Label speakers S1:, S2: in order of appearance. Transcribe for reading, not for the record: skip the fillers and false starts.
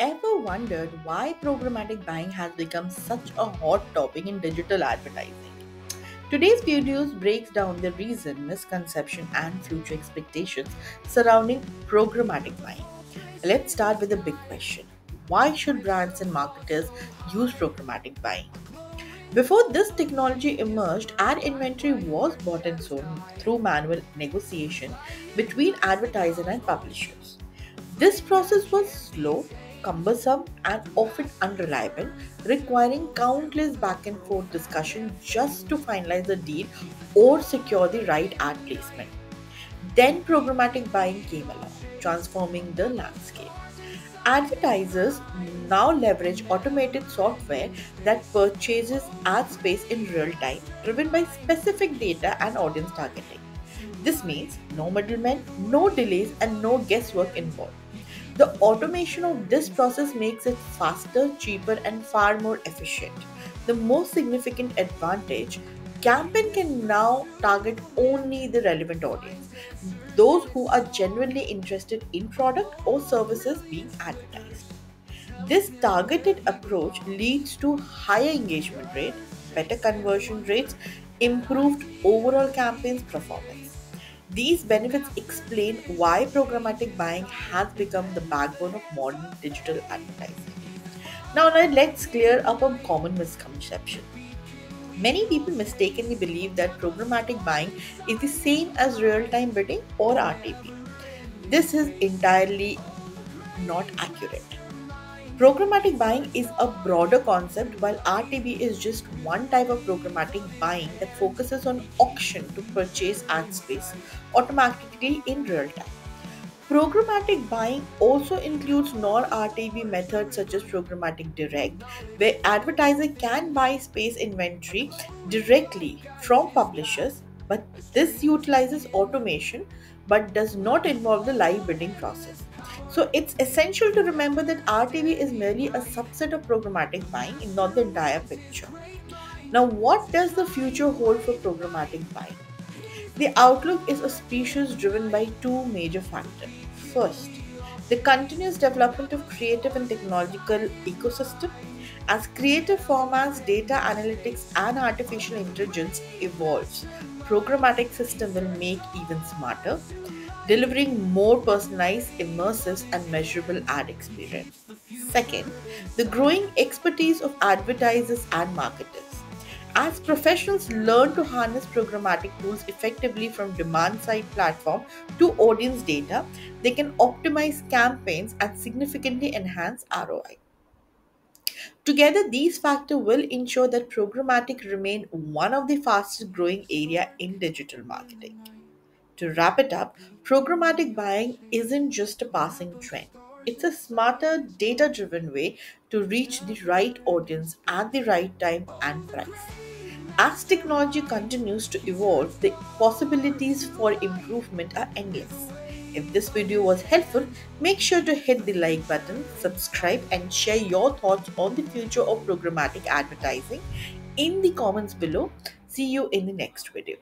S1: Ever wondered why programmatic buying has become such a hot topic in digital advertising? Today's videos breaks down the reason, misconception, and future expectations surrounding programmatic buying. Let's start with a big question. Why should brands and marketers use programmatic buying? Before this technology emerged, ad inventory was bought and sold through manual negotiation between advertiser and publishers. This process was slow, cumbersome, and often unreliable, requiring countless back and forth discussion just to finalize a deal or secure the right ad placement. Then programmatic buying came along, transforming the landscape. Advertisers now leverage automated software that purchases ad space in real time, driven by specific data and audience targeting. This means no middlemen, no delays, and no guesswork involved. The automation of this process makes it faster, cheaper, and far more efficient. The most significant advantage, campaign can now target only the relevant audience, those who are genuinely interested in product or services being advertised. This targeted approach leads to higher engagement rate, better conversion rates, improved overall campaigns performance. These benefits explain why programmatic buying has become the backbone of modern digital advertising. Now, let's clear up a common misconception. Many people mistakenly believe that programmatic buying is the same as real time bidding or RTB. This is entirely not accurate. Programmatic buying is a broader concept, while RTB is just one type of programmatic buying that focuses on auction to purchase ad space automatically in real time. Programmatic buying also includes non-RTB methods such as programmatic direct, where advertiser can buy space inventory directly from publishers, but this utilizes automation but does not involve the live bidding process. So it's essential to remember that RTB is merely a subset of programmatic buying and not the entire picture. Now, what does the future hold for programmatic buying? The outlook is auspicious, driven by two major factors. First, the continuous development of creative and technological ecosystem. As creative formats, data analytics, and artificial intelligence evolves, programmatic system will make even smarter, delivering more personalized, immersive, and measurable ad experience. Second, the growing expertise of advertisers and marketers. As professionals learn to harness programmatic tools effectively from demand side platform to audience data, they can optimize campaigns and significantly enhance ROI. Together, these factors will ensure that programmatic remain one of the fastest growing area in digital marketing. To wrap it up, programmatic buying isn't just a passing trend. It's a smarter, data driven way to reach the right audience at the right time and price. As technology continues to evolve, the possibilities for improvement are endless. If this video was helpful, make sure to hit the like button, subscribe, and share your thoughts on the future of programmatic advertising in the comments below. See you in the next video.